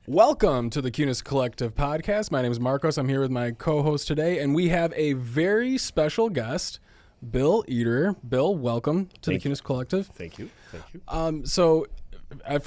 Welcome to the Kunes Collective Podcast. My name is Marcos. I'm here with my co-host today, and we have a very special guest, Bill Ederer. Bill, welcome to the Kunes Collective. Thank you. For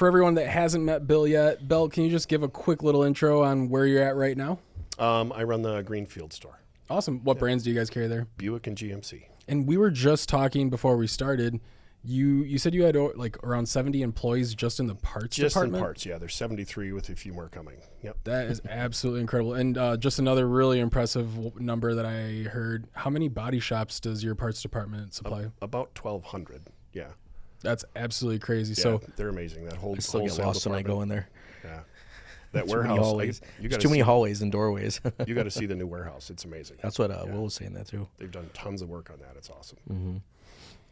everyone that hasn't met Bill yet, Bill, can you just give a quick little intro on where you're at right now? I run the Greenfield store. Awesome. What brands do you guys carry there? Buick and GMC. And we were just talking before we started. You said you had like around 70 employees just in the parts department? Just in parts, yeah. There's 73 with a few more coming. Yep. That is absolutely incredible. And just another really impressive number that I heard. How many body shops does your parts department supply? About 1,200, yeah. That's absolutely crazy. Yeah, So they're amazing. That whole I still get lost when I go in there. Yeah. That Too many warehouse. hallways. You There's too many hallways and doorways. You got to see the new warehouse. It's amazing. That's what Will was saying that too. They've done tons of work on that. It's awesome. Mm-hmm.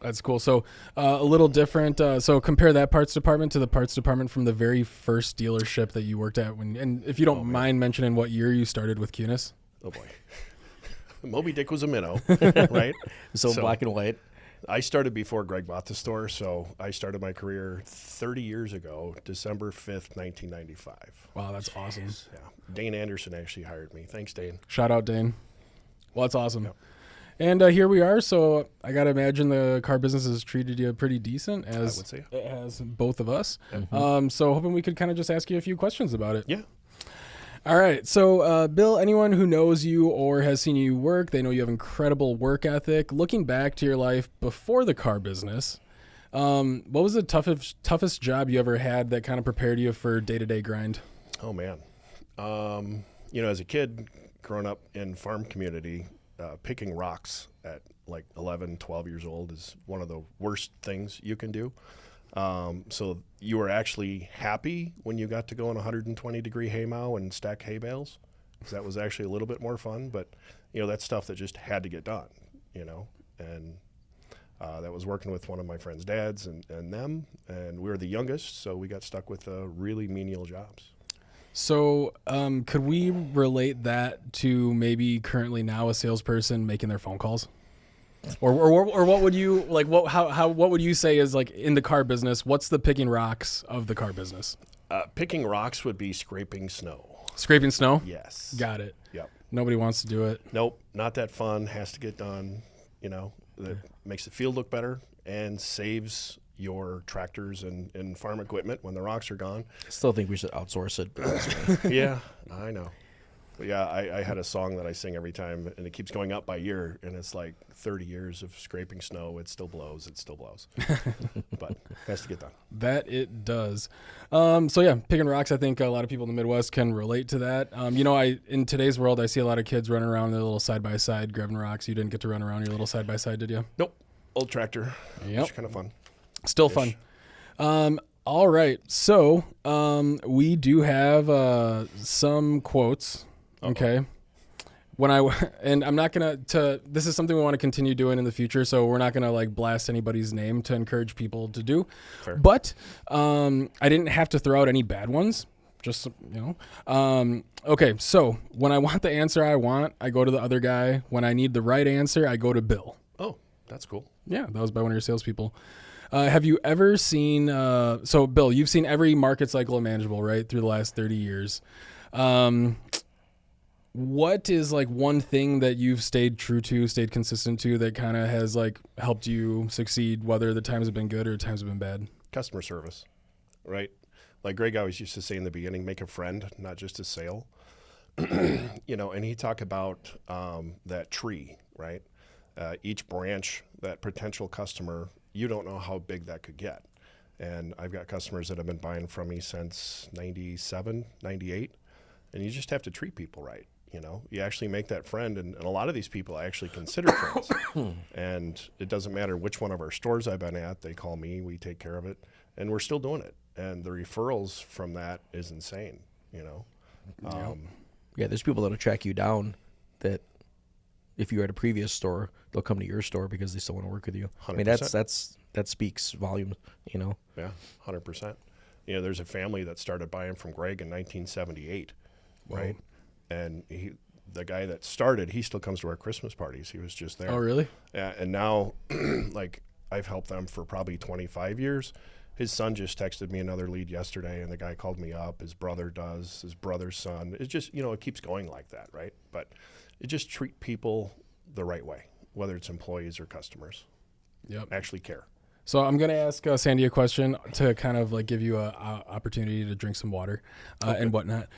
that's cool. So a little different. So compare that parts department to the parts department from the very first dealership that you worked at. And if you don't mind mentioning what year you started with Kunes. Oh, boy. Moby Dick was a minnow, right? So black and white. I started before Greg bought the store, so I started my career 30 years ago, December 5th, 1995. Wow, that's awesome. Yeah. Dane Anderson actually hired me. Thanks, Dane. Shout out, Dane. Well, that's awesome. Yep. And here we are. So I got to imagine the car business has treated you pretty decent, as I would say. it has both of us. Mm-hmm. So hoping we could kind of just ask you a few questions about it. Yeah. All right. So, Bill, anyone who knows you or has seen you work, they know you have incredible work ethic. Looking back to your life before the car business, what was the toughest job you ever had that kind of prepared you for day-to-day grind? Oh, man. As a kid growing up in farm community, picking rocks at like 11, 12 years old is one of the worst things you can do. So you were actually happy when you got to go in 120-degree haymow and stack hay bales, because that was actually a little bit more fun. But, that's stuff that just had to get done, and that was working with one of my friend's dads and them, and we were the youngest, so we got stuck with really menial jobs. So could we relate that to maybe currently now a salesperson making their phone calls? Or what would you like? What would you say is like in the car business? What's the picking rocks of the car business? Picking rocks would be scraping snow. Scraping snow? Yes. Got it. Yep. Nobody wants to do it. Nope, not that fun. Has to get done. That makes the field look better and saves your tractors and farm equipment when the rocks are gone. I still think we should outsource it. Yeah, I know. But yeah, I had a song that I sing every time, and it keeps going up by year, and it's like 30 years of scraping snow. It still blows. But it has to get done. That it does. So yeah, picking rocks, I think a lot of people in the Midwest can relate to that. In today's world, I see a lot of kids running around their little side-by-side grabbing rocks. You didn't get to run around your little side-by-side, did you? Nope. Old tractor. Yep. It's kind of fun. Still fun. All right. So we do have some quotes. Okay. And I'm not going to, this is something we want to continue doing in the future. So we're not going to like blast anybody's name to encourage people to do. Fair. But I didn't have to throw out any bad ones. Just, okay. So when I want the answer I want, I go to the other guy. When I need the right answer, I go to Bill. Oh, that's cool. Yeah. That was by one of your salespeople. Have you ever seen, so Bill, you've seen every market cycle imaginable, right? Through the last 30 years. What is like one thing that you've stayed true to, stayed consistent to, that kind of has like helped you succeed, whether the times have been good or times have been bad? Customer service, right? Like Greg always used to say in the beginning, make a friend, not just a sale. And he talked about that tree, right? Each branch, that potential customer, you don't know how big that could get. And I've got customers that have been buying from me since 97, 98, and you just have to treat people right. You actually make that friend, and a lot of these people I actually consider friends. And it doesn't matter which one of our stores I've been at, they call me, we take care of it, and we're still doing it. And the referrals from that is insane, Yeah, there's people that'll track you down that if you're at a previous store, they'll come to your store because they still want to work with you. 100%. I mean, that speaks volumes, Yeah, 100%. There's a family that started buying from Greg in 1978, right? And the guy that started, he still comes to our Christmas parties. He was just there. Oh, really? Yeah, and now, like, I've helped them for probably 25 years, his son just texted me another lead yesterday, and the guy called me up. His brother does, his brother's son. It's just, it keeps going like that, right? But it just treat people the right way, whether it's employees or customers. Yep. Actually care. So I'm going to ask Sandy a question to kind of like give you a opportunity to drink some water and whatnot.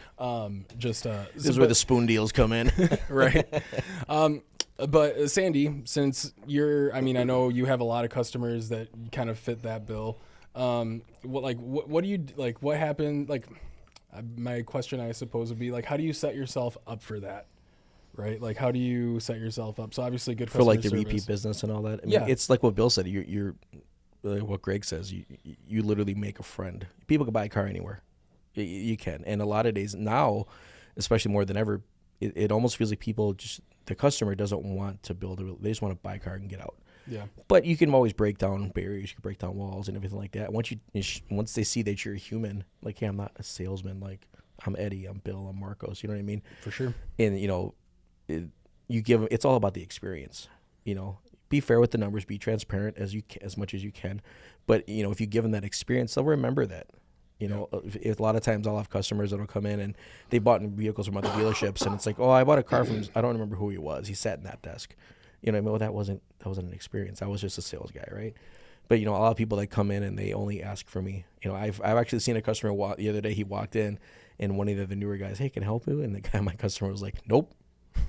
This is where the spoon deals come in. Right. But Sandy, since I know you have a lot of customers that kind of fit that bill. What do you like? What happened? Like, my question, I suppose, would be like, how do you set yourself up for that? Right? Like, how do you set yourself up? So obviously, good for like the service. repeat business and all that. I mean, Yeah. It's like what Bill said. You're what Greg says. You literally make a friend. People can buy a car anywhere. You can, and a lot of days now, especially more than ever, it almost feels like the customer doesn't want to build they just want to buy a car and get out. Yeah. But you can always break down barriers, you can break down walls and everything like that. Once they see that you're a human, like, hey, I'm not a salesman, like, I'm Eddie, I'm Bill, I'm Marcos, you know what I mean? For sure. And, you give them, it's all about the experience, be fair with the numbers, be transparent as much as you can. But, if you give them that experience, they'll remember that. A lot of times I'll have customers that'll come in and they bought vehicles from other dealerships, and it's like, oh, I bought a car from, I don't remember who he was. He sat in that desk. Well, that wasn't an experience. I was just a sales guy, right? But a lot of people that come in and they only ask for me. I've actually seen a customer the other day. He walked in, and one of the newer guys, hey, can I help you? And my customer was like, nope.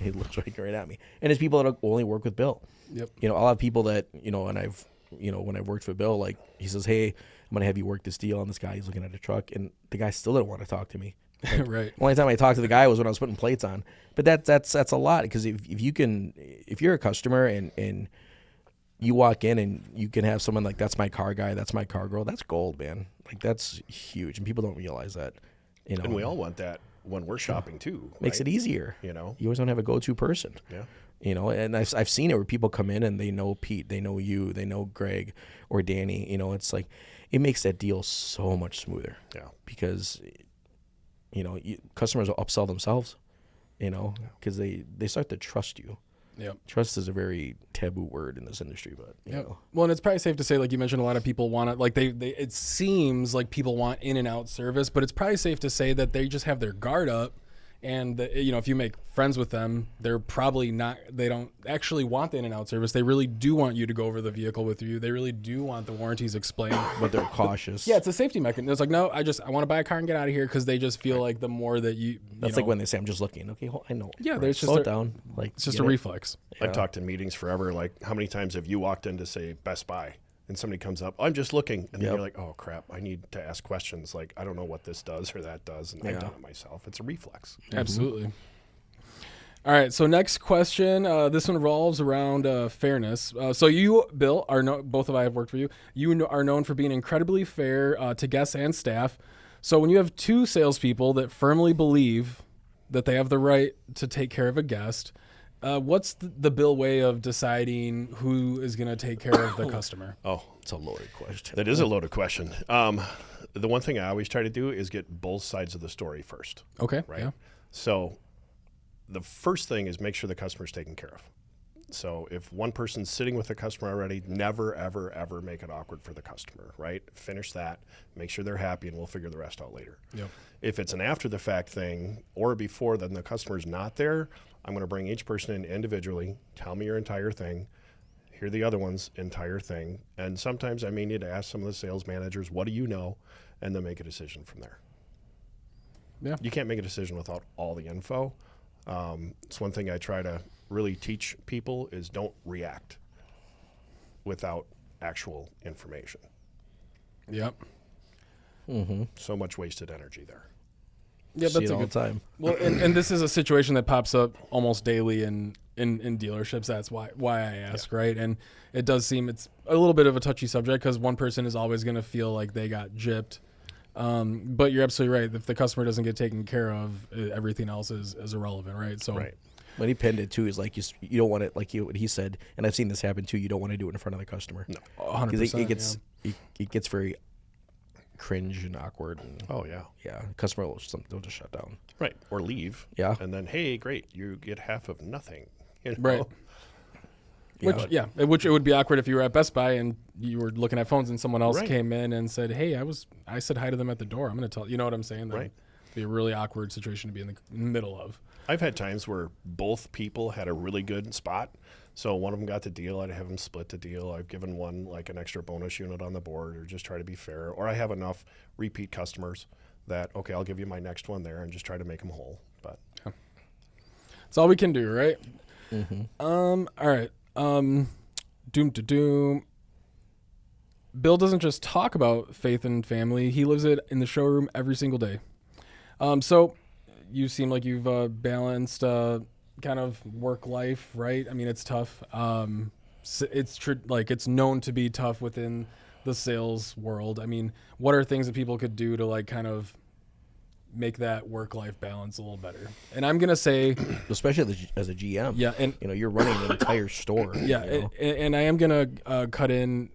He looked right at me. And it's people that only work with Bill. Yep. I'll have people that and I've when I worked for Bill, like, he says, hey, I'm gonna have you work this deal on this guy. He's looking at a truck, and the guy still didn't want to talk to me. Like, right. Only time I talked to the guy was when I was putting plates on. But that's a lot, because if you're a customer and you walk in and you can have someone like, that's my car guy, that's my car girl, that's gold, man. Like, that's huge, and people don't realize that. And we all want that when we're shopping too. Makes right? it easier. You always don't have a go-to person. Yeah. And I've seen it where people come in and they know Pete, they know you, they know Greg or Danny. It's like, it makes that deal so much smoother. Yeah. Because customers will upsell themselves, because they start to trust you. Yeah. Trust is a very taboo word in this industry, but you know. Well, and it's probably safe to say, like you mentioned, a lot of people want it. Like it seems like people want in and out service, but it's probably safe to say that they just have their guard up. And if you make friends with them, they're probably not. They don't actually want the in and out service. They really do want you to go over the vehicle with you. They really do want the warranties explained. But they're cautious. Yeah, it's a safety mechanism. It's like, no, I want to buy a car and get out of here, because they just feel like the more that that's like when they say, I'm just looking. Okay, I know. Yeah, there's just slow it down. Like, it's just a reflex. I've talked in meetings forever. Like, how many times have you walked in to say Best Buy, and somebody comes up, I'm just looking, and then you're like, oh crap, I need to ask questions. Like, I don't know what this does or that does, and I've done it myself. It's a reflex. Absolutely. All right, so next question. This one revolves around fairness. So you, Bill, both of I have worked for you. You are known for being incredibly fair to guests and staff. So when you have two salespeople that firmly believe that they have the right to take care of a guest, what's the Bill way of deciding who is going to take care of the customer? Oh, it's a loaded question. that is a loaded question. The one thing I always try to do is get both sides of the story first. Okay. Right. Yeah. So the first thing is make sure the customer's taken care of. So if one person's sitting with the customer already, never, ever, ever make it awkward for the customer, right? Finish that, make sure they're happy, and we'll figure the rest out later. Yep. If it's an after-the-fact thing or before, then the customer's not there, I'm going to bring each person in individually, tell me your entire thing, hear the other one's entire thing, and sometimes I may need to ask some of the sales managers, what do you know, and then make a decision from there. Yeah. You can't make a decision without all the info. It's one thing I try to really teach people is don't react without actual information. Yep. Mm-hmm. So much wasted energy there. Yeah, that's a all good the time. Well, and this is a situation that pops up almost daily in dealerships. That's why I ask, right? And it does seem it's a little bit of a touchy subject, because one person is always going to feel like they got gypped. But you're absolutely right. If the customer doesn't get taken care of, everything else is irrelevant, right? So, right. When he pinned it too, is like you don't want it, like what he said, and I've seen this happen too. You don't want to do it in front of the customer. No, 100%. It gets very cringe and awkward. And, oh yeah, yeah. The customer will just shut down. right, or leave. Yeah, and then hey, great, you get half of nothing. Right. Which it would be awkward if you were at Best Buy and you were looking at phones and someone else came in and said, "Hey, I said hi to them at the door. I'm going to tell you know what I'm saying." That'd be a really awkward situation to be in the middle of. I've had times where both people had a really good spot. So one of them got the deal. I'd have them split the deal. I've given one like an extra bonus unit on the board, or just try to be fair. Or I have enough repeat customers that, okay, I'll give you my next one there and just try to make them whole. But that's all we can do, right? Mm-hmm. All right. Doom to doom. Bill doesn't just talk about faith and family. He lives it in the showroom every single day. So you seem like you've balanced kind of work life, right? I mean, it's tough. It's known to be tough within the sales world. I mean, what are things that people could do to like kind of make that work-life balance a little better? And I'm gonna say, especially as a GM, and you're running an entire store. And I am gonna cut in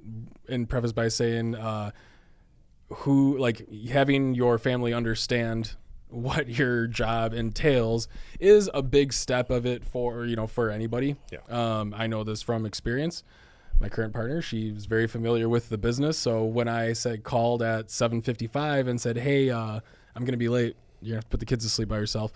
and preface by saying, who like having your family understand what your job entails is a big step of it for anybody. I know this from experience. My current partner, she's very familiar with the business, so when I called at 7:55 and said, "Hey, I'm gonna be late, you have to put the kids to sleep by yourself,"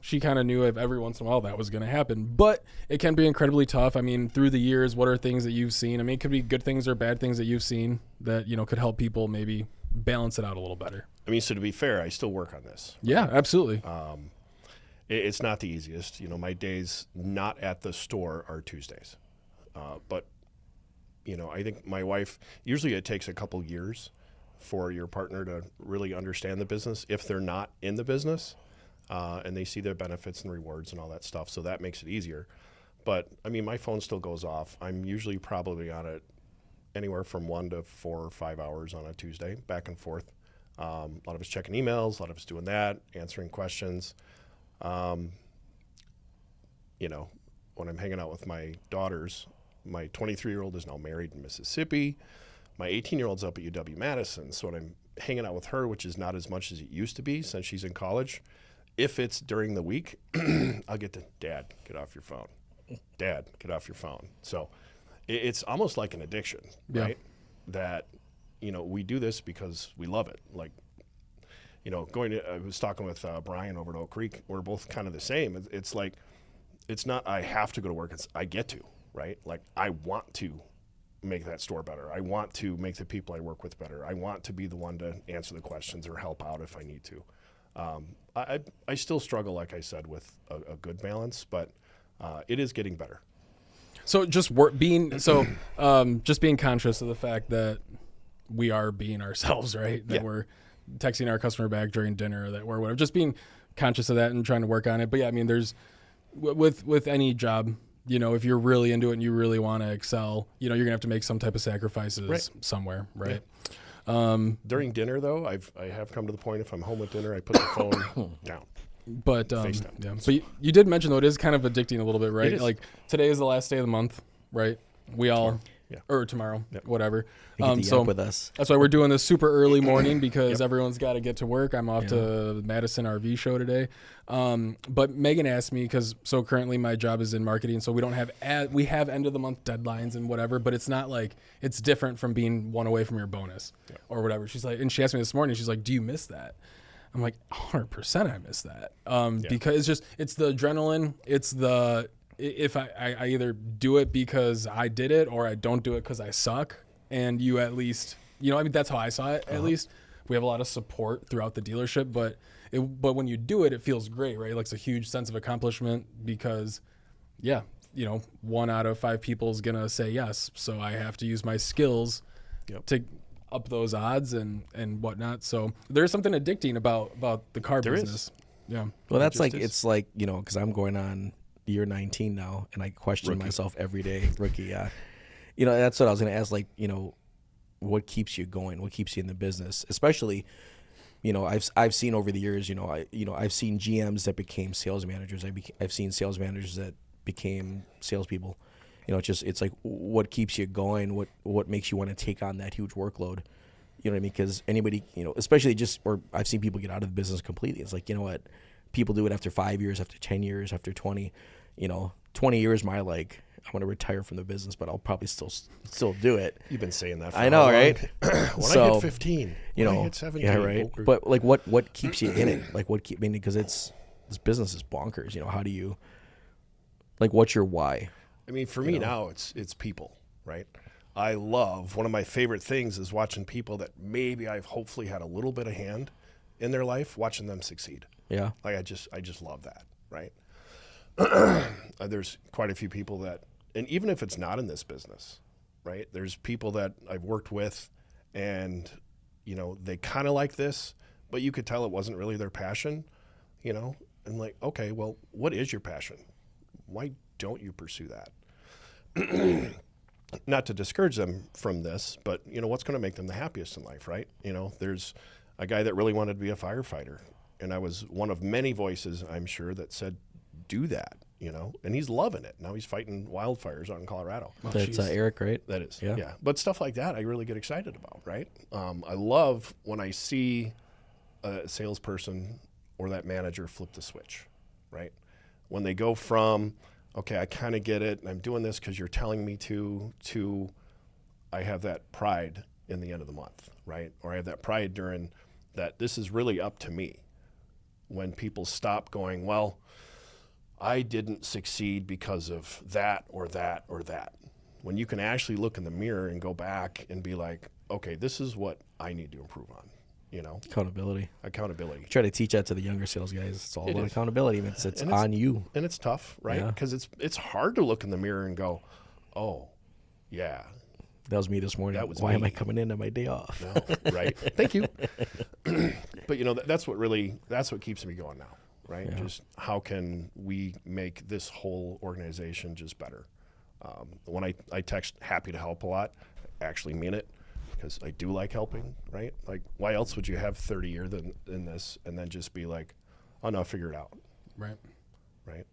she kind of knew if every once in a while that was going to happen. But it can be incredibly tough. I mean, through the years, what are things that you've seen? I mean, it could be good things or bad things that you've seen that could help people maybe balance it out a little better. I mean, so to be fair, I still work on this. Yeah, absolutely. It's not the easiest. My days not at the store are Tuesdays. But, I think my wife, usually it takes a couple years for your partner to really understand the business if they're not in the business, and they see the benefits and rewards and all that stuff. So that makes it easier. But, I mean, my phone still goes off. I'm usually probably on it anywhere from 1 to 4 or 5 hours on a Tuesday, back and forth. A lot of us checking emails, a lot of us doing that, answering questions. When I'm hanging out with my daughters, my 23-year-old is now married in Mississippi. My 18-year-old's up at UW-Madison. So when I'm hanging out with her, which is not as much as it used to be since she's in college, if it's during the week, I'll get to, "Dad, get off your phone. Dad, get off your phone." So it's almost like an addiction, right? That, we do this because we love it. Like, I was talking with Brian over at Oak Creek. We're both kind of the same. It's like, it's not I have to go to work. It's I get to, right? Like, I want to make that store better. I want to make the people I work with better. I want to be the one to answer the questions or help out if I need to. I still struggle, like I said, with a good balance, but it is getting better. So just being conscious of the fact that we are being ourselves, right? That we're texting our customer back during dinner, that we're whatever. Just being conscious of that and trying to work on it. But yeah, I mean, there's with any job, if you're really into it and you really want to excel, you're gonna have to make some type of sacrifices somewhere, right? During dinner, though, I have come to the point if I'm home with dinner, I put the phone down. But So you did mention, though, it is kind of addicting a little bit, right? Like today is the last day of the month, right? We all or tomorrow, whatever. So with us. That's why we're doing this super early morning because everyone's got to get to work. I'm off to Madison RV show today. But Megan asked me so currently my job is in marketing, so we don't have we have end of the month deadlines and whatever, but it's not like it's different from being one away from your bonus or whatever. She's like, and she asked me this morning, she's like, "Do you miss that?" I'm like, 100% I miss that. Because it's the adrenaline. It's if I either do it because I did it or I don't do it because I suck. And you at least, that's how I saw it. At least we have a lot of support throughout the dealership, but when you do it, it feels great, right? Like it's a huge sense of accomplishment because 1 out of 5 people is going to say yes. So I have to use my skills to up those odds and whatnot. So there's something addicting about the car business. Yeah. Well, that's like, it's like, because I'm going on year 19 now and I question myself every day. Rookie. That's what I was going to ask. Like, what keeps you going? What keeps you in the business? Especially, I've seen over the years, I've seen GMs that became sales managers. I've seen sales managers that became salespeople. It's like, what keeps you going? What makes you want to take on that huge workload? You know what I mean? Because anybody, especially or I've seen people get out of the business completely. It's like, what? People do it after 5 years, after 10 years, after 20. 20 years, I'm going to retire from the business, but I'll probably still do it. You've been saying that for I know, right? When I hit 15, you know, when I hit 17. yeah, right. But like, what keeps you in it? Like, because this business is bonkers. You know, how do you, like, what's your why? I mean, for me now, it's people, right? I love, one of my favorite things is watching people that maybe I've hopefully had a little bit of hand in their life, watching them succeed. Yeah. Like, I just love that, right? There's quite a few people that, and even if it's not in this business, right? There's people that I've worked with and, you know, they kind of like this, but you could tell it wasn't really their passion, you know? And like, okay, well, what is your passion? Why don't you pursue that? Not to discourage them from this, but, you know, what's going to make them the happiest in life, right? You know, there's a guy that really wanted to be a firefighter, and I was one of many voices, I'm sure, that said, do that, you know, and he's loving it. Now he's fighting wildfires out in Colorado. That's Eric, right? That is, yeah. yeah. But stuff like that, I really get excited about, right? I love when I see a salesperson or that manager flip the switch, right? When they go from, okay, I kind of get it, and I'm doing this because you're telling me to I have that pride in the end of the month, right? Or I have that pride during that this is really up to me. When people stop going, well, I didn't succeed because of that or that or that. When you can actually look in the mirror and go back and be like, okay, this is what I need to improve on, you know? Accountability. Try to teach that to the younger sales guys. It's all about is. accountability. It's on you. And it's tough, right? Yeah. Because it's hard to look in the mirror and go, oh, yeah. That was me this morning. Why am I coming in on my day off? No, right. Thank you. But, you know, that's what keeps me going now, right? Yeah. Just how can we make this whole organization just better? When I text happy to help a lot, I actually mean it because I do like helping, right? Like, why else would you have 30 years in this and then just be like, oh, no, figure it out. Right. Right.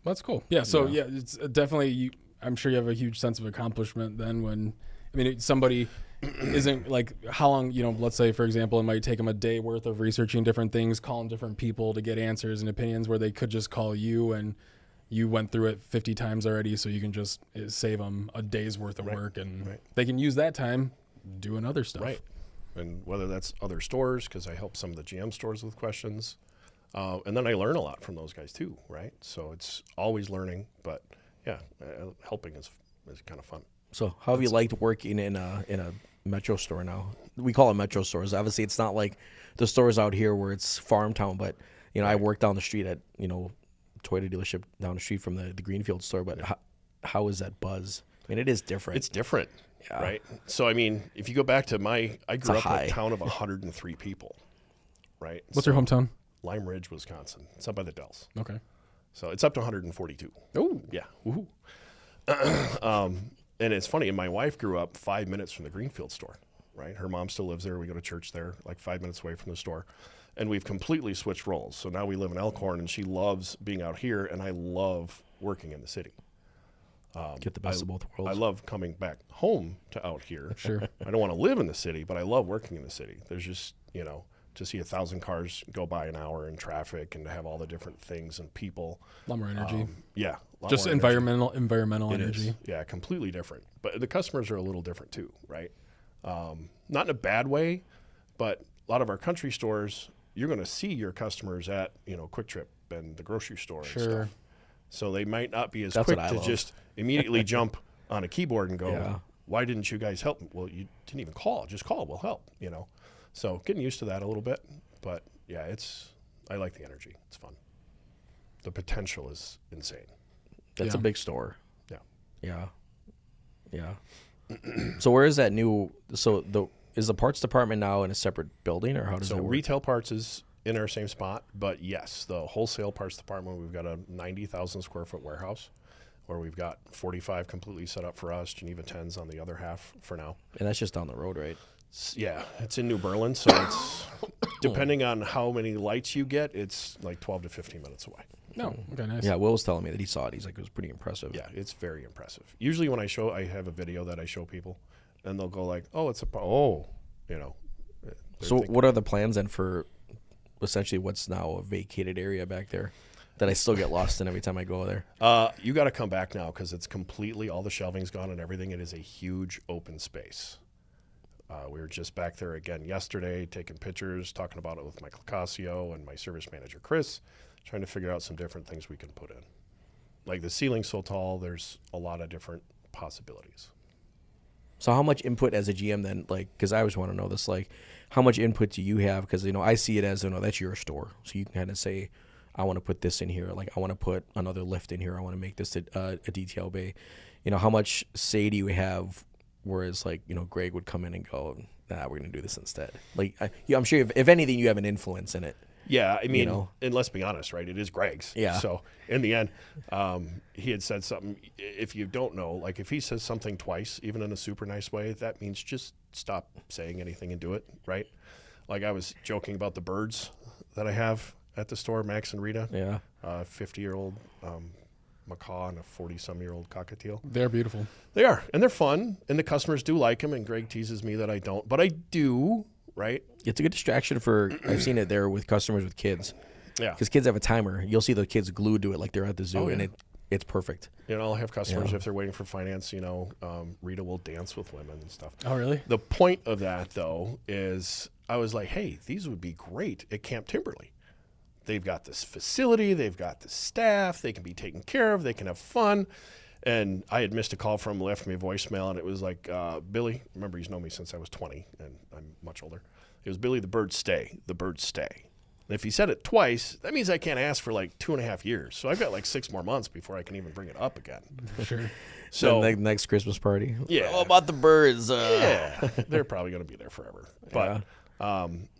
That's cool. Yeah. So, yeah, it's definitely, I'm sure you have a huge sense of accomplishment then when, I mean, somebody isn't like how long, you know, let's say, for example, it might take them a day worth of researching different things, calling different people to get answers and opinions where they could just call you and you went through it 50 times already. So you can just save them a day's worth of work and they can use that time doing other stuff. Right. And whether that's other stores, because I help some of the GM stores with questions. And then I learn a lot from those guys too. Right. So it's always learning, but yeah, helping is kind of fun. So how have you liked working in a Metro store now? We call it Metro stores. Obviously, it's not like the stores out here where it's farm town, but, you know, I work down the street at, you know, Toyota dealership down the street from the Greenfield store, but how is that buzz? I mean, it is different. It's different, right? So, I mean, if you go back to I grew up in a town of 103 people, right? What's your hometown? Lime Ridge, Wisconsin. It's up by the Dells. Okay. So it's up to 142. Oh. Yeah. Woohoo. And it's funny, my wife grew up 5 minutes from the Greenfield store, right? Her mom still lives there. We go to church there, like 5 minutes away from the store. And we've completely switched roles. So now we live in Elkhorn, and she loves being out here, and I love working in the city. Get the best of both worlds. I love coming back home to out here. Sure. I don't want to live in the city, but I love working in the city. There's just, you know, to see 1,000 cars go by an hour in traffic and to have all the different things and people. A lot more energy. Yeah. Just environmental energy. Is. Yeah, completely different. But the customers are a little different too, right? Not in a bad way, but a lot of our country stores, you're going to see your customers at, you know, Quick Trip and the grocery store and stuff. So they might not be as quick to just immediately jump on a keyboard and go, why didn't you guys help? Well, you didn't even call. Just call. We'll help, you know. So getting used to that a little bit. But, yeah, I like the energy. It's fun. The potential is insane. That's a big store. Yeah. Yeah. So where is that new – so is the parts department now in a separate building, or how does that work? So retail parts is in our same spot, but yes, the wholesale parts department, we've got a 90,000 square foot warehouse where we've got 45 completely set up for us, Geneva 10s on the other half for now. And that's just down the road, right? Yeah, it's in New Berlin, so it's depending on how many lights you get, it's like 12 to 15 minutes away. No, okay, nice. Yeah, Will was telling me that he saw it. He's like, it was pretty impressive. Yeah, it's very impressive. Usually when I have a video that I show people, and they'll go like, oh, you know. So what are the plans then for essentially what's now a vacated area back there? that I still get lost in every time I go there. You got to come back now because it's completely, all the shelving's gone and everything. It is a huge open space. We were just back there again yesterday, taking pictures, talking about it with Michael Casio and my service manager, Chris, trying to figure out some different things we can put in. Like the ceiling's so tall, there's a lot of different possibilities. So how much input as a GM then, like, because I always want to know this, like, how much input do you have? Because, I see it as, that's your store. So you can kind of say, I want to put this in here. Like, I want to put another lift in here. I want to make this a detail bay. How much say do you have? Whereas, like, Greg would come in and go, nah, we're going to do this instead. Like, I'm sure if anything, you have an influence in it. Yeah, I mean, and let's be honest, right? It is Greg's. Yeah. So in the end, he had said something. If you don't know, like if he says something twice, even in a super nice way, that means just stop saying anything and do it, right? Like I was joking about the birds that I have at the store, Max and Rita. Yeah. 50-year-old macaw and a 40-some-year-old cockatiel. They're beautiful. They are, and they're fun, and the customers do like them, and Greg teases me that I don't, but I do, right? It's a good distraction for, I've seen it there with customers with kids. Yeah. Because kids have a timer. You'll see the kids glued to it like they're at the zoo, and it's perfect. I'll have customers, if they're waiting for finance, Rita will dance with women and stuff. Oh, really? The point of that, though, is I was like, hey, these would be great at Camp Timberley. They've got this facility. They've got the staff. They can be taken care of. They can have fun. And I had missed a call from him, left me a voicemail, and it was like, Billy, remember he's known me since I was 20, and I'm much older. It was, Billy, the birds stay. The birds stay. And if he said it twice, that means I can't ask for like 2.5 years. So I've got like 6 more months before I can even bring it up again. Sure. So the next Christmas party. Yeah. What about the birds? Yeah. They're probably going to be there forever. But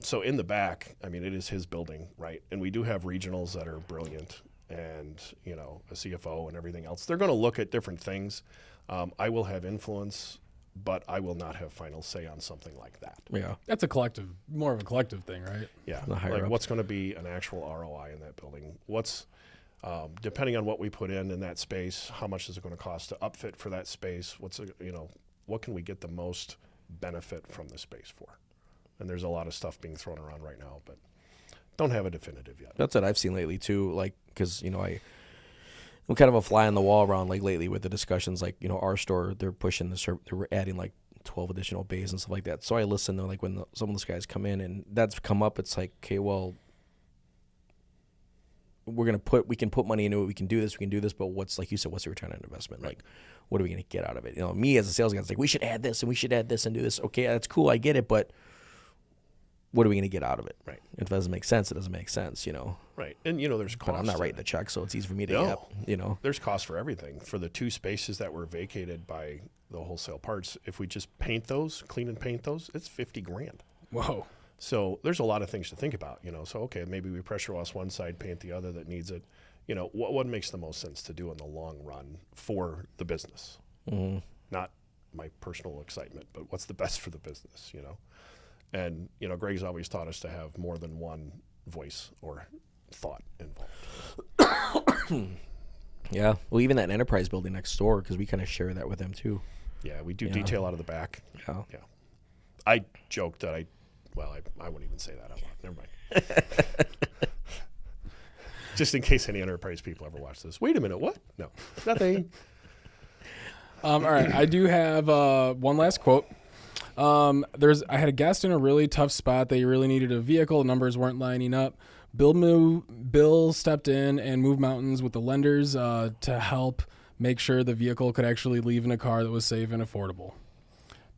so in the back, I mean, it is his building, right? And we do have regionals that are brilliant and, a CFO and everything else. They're going to look at different things. I will have influence, but I will not have final say on something like that. Yeah. That's more of a collective thing, right? Yeah. The higher Like up. what's going to be an actual ROI in that building? What's, depending on what we put in that space, how much is it going to cost to upfit for that space? What can we get the most benefit from the space for? And there's a lot of stuff being thrown around right now, but don't have a definitive yet. That's what I've seen lately too. Like, because I'm kind of a fly on the wall around like lately with the discussions. Like, our store, they're pushing they're adding like 12 additional bays and stuff like that. So I listen to like when some of those guys come in and that's come up. It's like, okay, well, we can put money into it. We can do this. But what's, like you said, what's the return on investment? Like, what are we going to get out of it? Me as a sales guy, it's like, we should add this and we should add this and do this. Okay, that's cool. I get it. But what are we going to get out of it? Right. If it doesn't make sense, it doesn't make sense, Right. And, there's cost. But I'm not writing the check, so it's easy for me to get. There's cost for everything. For the 2 spaces that were vacated by the wholesale parts, if we just clean and paint those, it's $50,000. Whoa. So there's a lot of things to think about, So, okay, maybe we pressure wash one side, paint the other that needs it. What makes the most sense to do in the long run for the business? Mm-hmm. Not my personal excitement, but what's the best for the business, And, Greg's always taught us to have more than one voice or thought involved. Yeah. Well, even that enterprise building next door, because we kind of share that with them too. Yeah, we do detail out of the back. Yeah. Yeah. I joked that I wouldn't even say that out loud. Never mind. Just in case any enterprise people ever watch this. Wait a minute, what? No, nothing. All right. I do have one last quote. I had a guest in a really tough spot. They really needed a vehicle. Numbers weren't lining up. Bill stepped in and moved mountains with the lenders to help make sure the vehicle could actually leave in a car that was safe and affordable.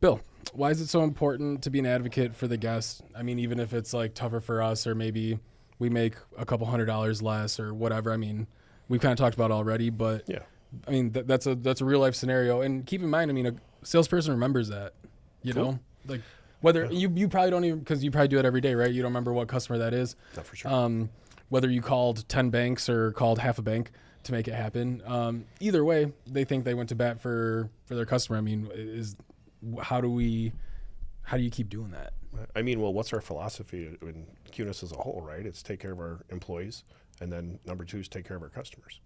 Bill, why is it so important to be an advocate for the guest? I mean, even if it's like tougher for us, or maybe we make a couple $100 less or whatever. I mean, we've kind of talked about it already, but Yeah. I mean, that's a real life scenario. And keep in mind, I mean, a salesperson remembers that, Cool. like whether you probably don't even, because you probably do it every day, right? You don't remember what customer that is. Not for sure. Whether you called 10 banks or called half a bank to make it happen. Either way, they think they went to bat for their customer. I mean, how do you keep doing that? I mean, well, what's our philosophy in Kunes as a whole, right? It's take care of our employees, and then number 2 is take care of our customers.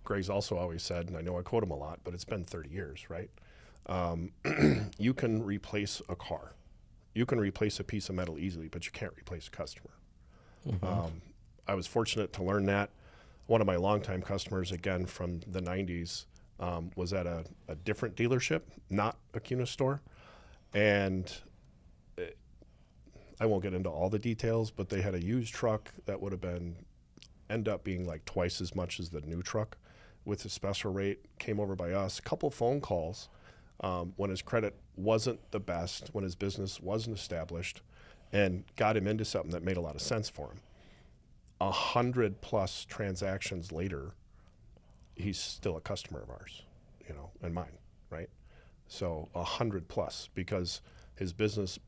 Greg's also always said, and I know I quote him a lot, but it's been 30 years, right? You can replace a car. You can replace a piece of metal easily, but you can't replace a customer. Mm-hmm. I was fortunate to learn that one of my longtime customers, again, from the 90s, was at a different dealership, not a Kunes store. And I won't get into all the details, but they had a used truck that would have end up being like twice as much as the new truck with a special rate. Came over by us, a couple phone calls when his credit wasn't the best, when his business wasn't established, and got him into something that made a lot of sense for him. 100+ transactions later, he's still a customer of ours, and mine, right? So 100+, because his business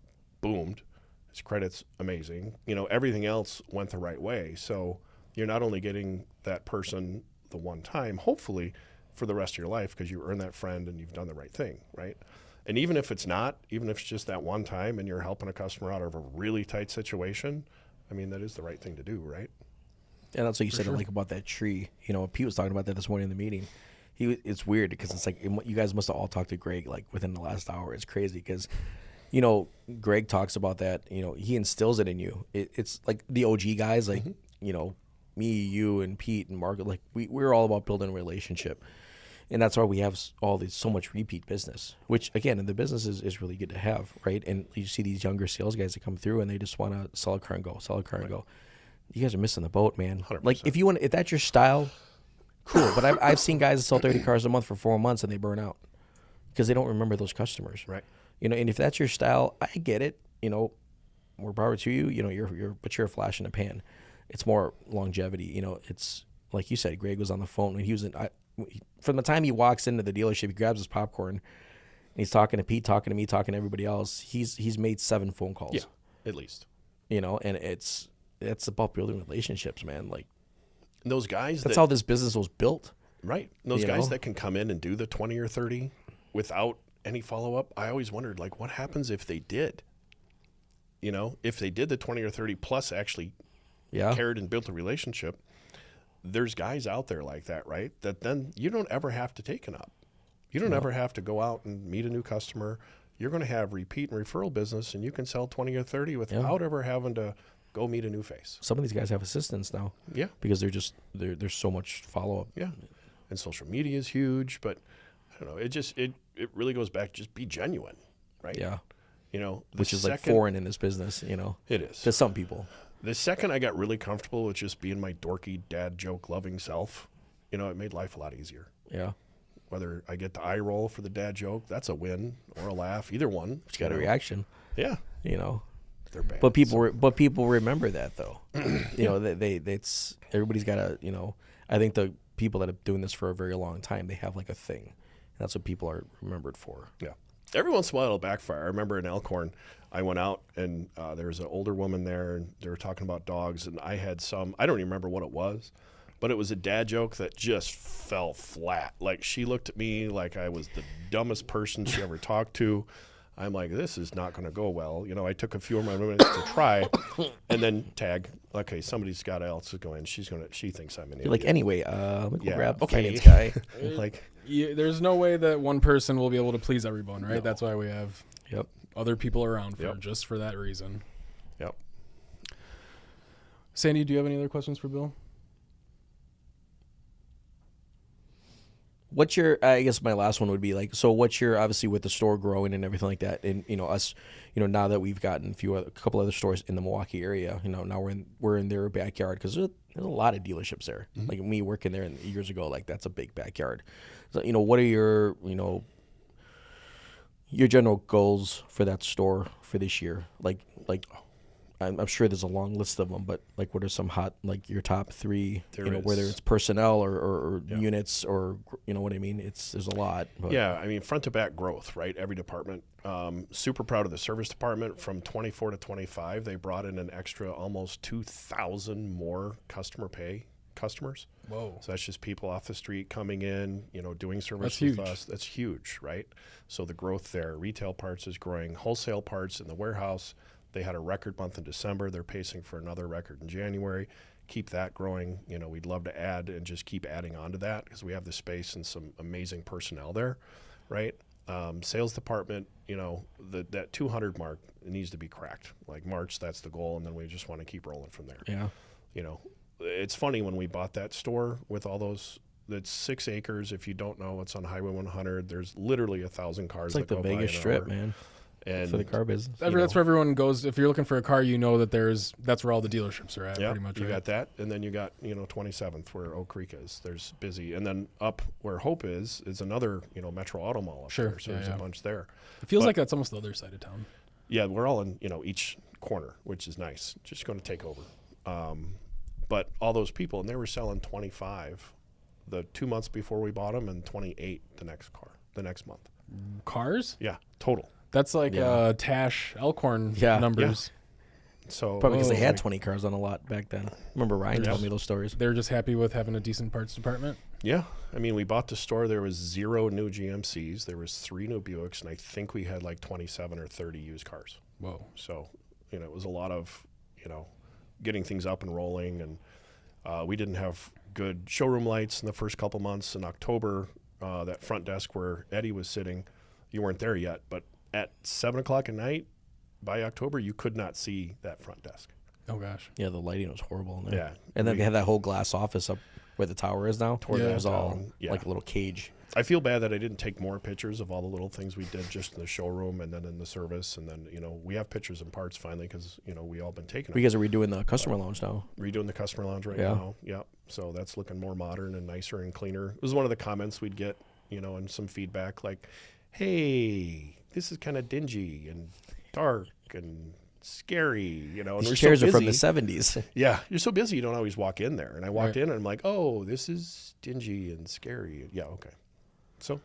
boomed, his credit's amazing, everything else went the right way. So you're not only getting that person the one time, hopefully for the rest of your life, because you earn that friend and you've done the right thing, right? And even if it's not, even if it's just that one time and you're helping a customer out of a really tight situation, I mean, that is the right thing to do, right? And that's what you said, like about that tree. Pete was talking about that this morning in the meeting. It's weird because it's like you guys must have all talked to Greg like within the last hour. It's crazy because, Greg talks about that. He instills it in you. It's like the OG guys, like me, you, and Pete and Mark. Like we're all about building a relationship, and that's why we have so much repeat business. Which again, in the business is really good to have, right? And you see these younger sales guys that come through and they just want to sell a car and go. You guys are missing the boat, man. 100%. Like if that's your style, cool. But I've seen guys that sell 30 cars a month for 4 months and they burn out because they don't remember those customers. Right. And if that's your style, I get it. More power to you. You're a flash in the pan. It's more longevity. It's like you said. Greg was on the phone when he was from the time he walks into the dealership, he grabs his popcorn, and he's talking to Pete, talking to me, talking to everybody else. He's made 7 phone calls. Yeah, at least. And it's about building relationships, man. Like those guys. That's how this business was built. Right. Those guys that can come in and do the 20 or 30 without any follow-up. I always wondered, like, what happens if they did? If they did the 20 or 30 plus actually cared and built a relationship, there's guys out there like that, right? That then you don't ever have to take an up. You don't ever have to go out and meet a new customer. You're going to have repeat and referral business, and you can sell 20 or 30 without ever having to go meet a new face. Some of these guys have assistants now. Yeah. Because there's so much follow-up. Yeah. And social media is huge, but I don't know. It really goes back, just be genuine, right? Yeah. Which is like foreign in this business, It is. To some people. The second I got really comfortable with just being my dorky dad joke loving self, it made life a lot easier. Yeah. Whether I get the eye roll for the dad joke, that's a win, or a laugh, either one. But you got a reaction. Yeah. They're bad. But people remember that though. It's everybody's got a, I think the people that have been doing this for a very long time, they have like a thing. That's what people are remembered for. Yeah. Every once in a while it'll backfire. I remember in Elkhorn, I went out and there was an older woman there and they were talking about dogs, and I had I don't even remember what it was, but it was a dad joke that just fell flat. Like she looked at me like I was the dumbest person she ever talked to. I'm like, this is not going to go well. I took a few of my minutes to try and then tag, okay, somebody's got else to go in. She thinks I'm an idiot. You're like, anyway, let me go grab the okay. finance guy. Like, there's no way that one person will be able to please everyone, right? No. That's why we have other people around just for that reason. Yep. Sandy, do you have any other questions for Bill? What's your, I guess my last one would be like, so what's your, obviously with the store growing and everything like that, and us, now that we've gotten a couple other stores in the Milwaukee area, now we're in their backyard, because there's a lot of dealerships there. Mm-hmm. Like me working there years ago, like that's a big backyard. So, what are your, your general goals for that store for this year? Like I'm sure there's a long list of them, but like, what are some hot, like your top 3, whether it's personnel or units or, what I mean? There's a lot. But. Yeah. I mean, front to back growth, right? Every department. Super proud of the service department. From 24 to 25, they brought in an extra almost 2,000 more customers. Whoa. So that's just people off the street coming in, doing service with us. That's huge, right? So the growth there, retail parts is growing, wholesale parts in the warehouse. They had a record month in December. They're pacing for another record in January. Keep that growing. We'd love to add and just keep adding on to that because we have the space and some amazing personnel there, right? Sales department, that 200 mark needs to be cracked. Like March, that's the goal, and then we just want to keep rolling from there. Yeah. it's funny when we bought that store with all those. It's 6 acres. If you don't know, it's on Highway 100. There's literally 1,000 cars. It's like that the go by Vegas an Strip, hour. man. And For the car business. That's where everyone goes. If you're looking for a car, you know that that's where all the dealerships are at, yeah, pretty much. you right? got that, and then you got 27th where Oak Creek is. There's busy, and then up where Hope is another Metro Auto Mall up Sure, there. So yeah, there's yeah. a bunch there. It feels But- like that's almost the other side of town. Yeah, we're all in each corner, which is nice. Just going to take over. But all those people, and they were selling 25 the 2 months before we bought them, and 28 the next month. Cars? Yeah, total. That's like Yeah. Tash Elkhorn Yeah. numbers. So Probably because they had like, 20 cars on the lot back then. Remember Ryan told me those stories. They're just happy with having a decent parts department. Yeah, I mean, we bought the store. There was 0 new GMCs. There was 3 new Buicks, and I think we had like 27 or 30 used cars. Whoa. So, it was a lot of, getting things up and rolling. And we didn't have good showroom lights in the first couple months. In October, that front desk where Eddie was sitting, you weren't there yet. But at 7 o'clock at night, by October, you could not see that front desk. Oh, gosh. Yeah, the lighting was horrible in there. Yeah. And then they had that whole glass office up where the tower is now. Tore that It was all down. Yeah. like a little cage. I feel bad that I didn't take more pictures of all the little things we did just in the showroom and then in the service. And then, we have pictures and parts finally because, we all been taking them. You guys are redoing the customer lounge now. Redoing the customer lounge right Yeah. now. Yep. So that's looking more modern and nicer and cleaner. It was one of the comments we'd get, and some feedback like, hey, this is kind of dingy and dark and scary, and These we're chairs so are from busy. the 70s. Yeah, you're so busy you don't always walk in there. And I walked Right. in and I'm like, oh, this is dingy and scary. Yeah, okay. So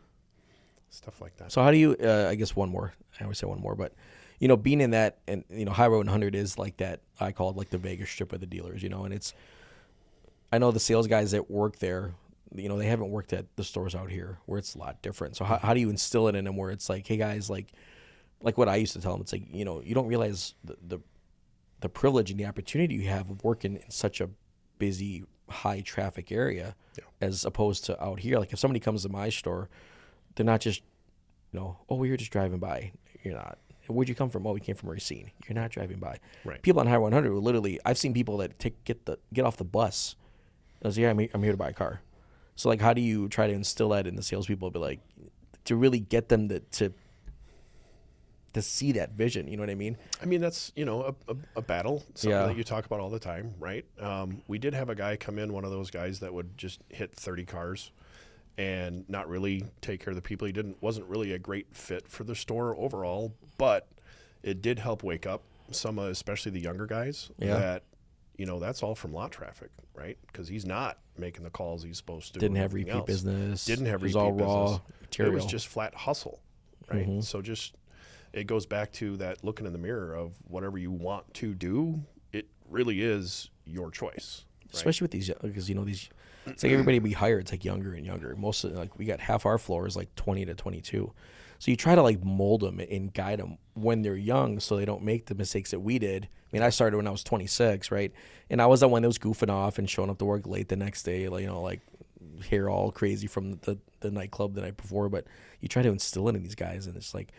stuff like that. So how do you, I guess one more, I always say one more, but, being in that, and, Highway 100 is like that, I call it like the Vegas Strip of the dealers, and it's, I know the sales guys that work there, they haven't worked at the stores out here where it's a lot different. So how do you instill it in them where it's like, hey guys, like what I used to tell them, it's like, you don't realize the privilege and the opportunity you have of working in such a busy, high traffic area as opposed to out here. Like if somebody comes to my store, they're not just, oh, we were just driving by. You're not. Where'd you come from? Oh, we came from Racine. You're not driving by. Right. People on Highway 100 will literally, I've seen people that get off the bus. I was like, yeah, I'm here to buy a car. So like, how do you try to instill that in the salespeople? Be like, to really get them to see that vision. You know what I mean? I mean, that's, a battle, something Yeah. that you talk about all the time, right? We did have a guy come in, one of those guys that would just hit 30 cars and not really take care of the people. Wasn't really a great fit for the store overall, but it did help wake up some, especially the younger guys, that, that's all from lot traffic, right? Because he's not making the calls he's supposed to. Didn't and have everything repeat else. business. Didn't have It was repeat all business. raw material. It was just flat hustle, right? Mhm. So it goes back to that looking in the mirror of whatever you want to do, it really is your choice. Right? Especially with these, because it's like everybody we hire, it's like younger and younger. Most of we got half our floor is like 20 to 22. So you try to like mold them and guide them when they're young so they don't make the mistakes that we did. I mean, I started when I was 26, right? And I was the one that was goofing off and showing up to work late the next day, like hair all crazy from the nightclub the night before. But you try to instill it in these guys, and it's like,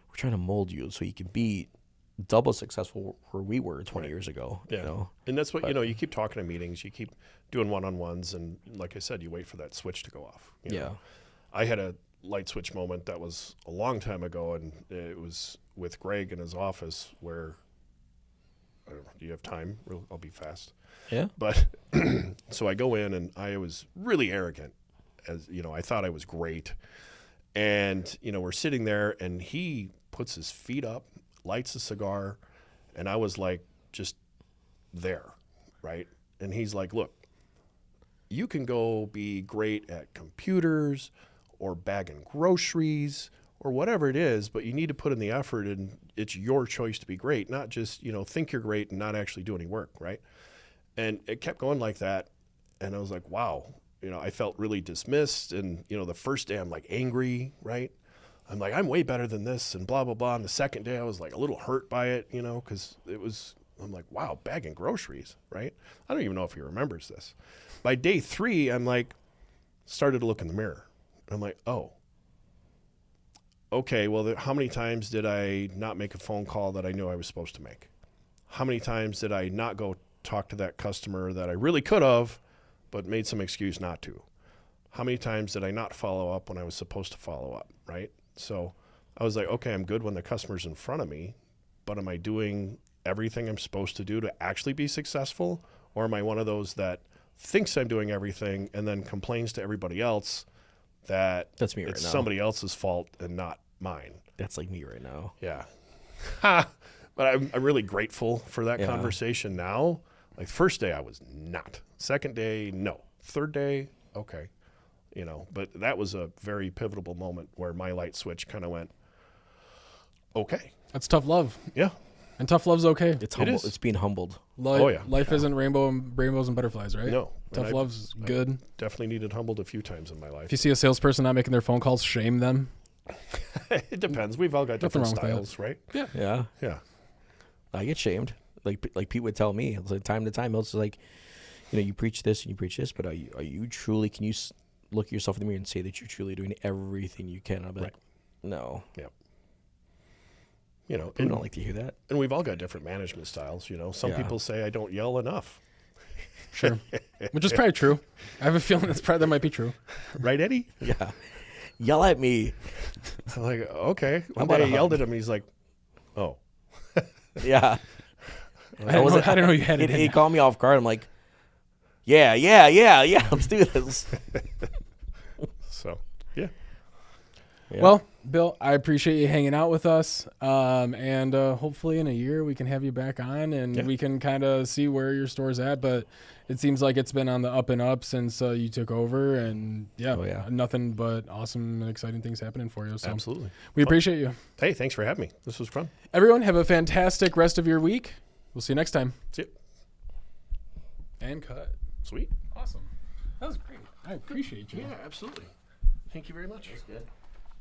we're trying to mold you so you can be double successful where we were 20 years ago. Yeah. And that's what, you keep talking to meetings, you keep doing one-on-ones, and like I said, you wait for that switch to go off. You know? I had a light switch moment that was a long time ago, and it was with Greg in his office where, I don't know, do you have time? I'll be fast. Yeah. But so I go in and I was really arrogant, as I thought I was great. And, we're sitting there and he puts his feet up, lights a cigar, and I was like, just there, right? And he's like, look, you can go be great at computers or bagging groceries or whatever it is, but you need to put in the effort, and it's your choice to be great, not just, think you're great and not actually do any work, right? And it kept going like that, and I was like, wow. I felt really dismissed, and, the first day I'm like angry, right? I'm like, I'm way better than this, and blah, blah, blah. And the second day I was like a little hurt by it, because I'm like, wow, bagging groceries, right? I don't even know if he remembers this. By day 3, I'm like, started to look in the mirror. I'm like, oh, okay, well, how many times did I not make a phone call that I knew I was supposed to make? How many times did I not go talk to that customer that I really could have, but made some excuse not to? How many times did I not follow up when I was supposed to follow up, right? So I was like, okay, I'm good when the customer's in front of me, but am I doing everything I'm supposed to do to actually be successful? Or am I one of those that thinks I'm doing everything and then complains to everybody else that That's me right it's now. somebody else's fault and not mine? That's like me right now. Yeah. But I'm really grateful for that conversation now. Like, first day I was not. Second day, no. Third day, okay. You know, but that was a very pivotal moment where my light switch kind of went, okay. That's tough love. Yeah. And tough love's okay. It's humble. is. It's being humbled. Life isn't rainbows and butterflies, right? No. Tough And love's good. definitely needed humbled a few times in my life. If you see a salesperson not making their phone calls, shame them. It depends. We've all got Nothing different wrong with styles, right? Yeah. Yeah. I get shamed. Like Pete would tell me, it's like time to time. It's like, you preach this and you preach this, but are you truly? Can you look at yourself in the mirror and say that you're truly doing everything you can? I'll be like, no. Yeah. You know, People don't like to hear that. and we've all got different management styles. You know, some people say I don't yell enough. Sure. Which is probably true. I have a feeling that might be true. Right, Eddie? Yeah. Yell at me. I'm like, okay. One about day a I yelled hug? at him. He's like, oh. Yeah. I didn't know you had it. He called me off guard. I'm like, yeah. Let's do this. So, yeah. Yeah. Well, Bill, I appreciate you hanging out with us. And hopefully in a year we can have you back on and we can kind of see where your store's at. But it seems like it's been on the up and up since you took over. And nothing but awesome and exciting things happening for you. So Absolutely. we appreciate you. Hey, thanks for having me. This was fun. Everyone, have a fantastic rest of your week. We'll see you next time. See you. And cut. Sweet. Awesome. That was great. I appreciate you. Yeah, absolutely. Thank you very much. That's good.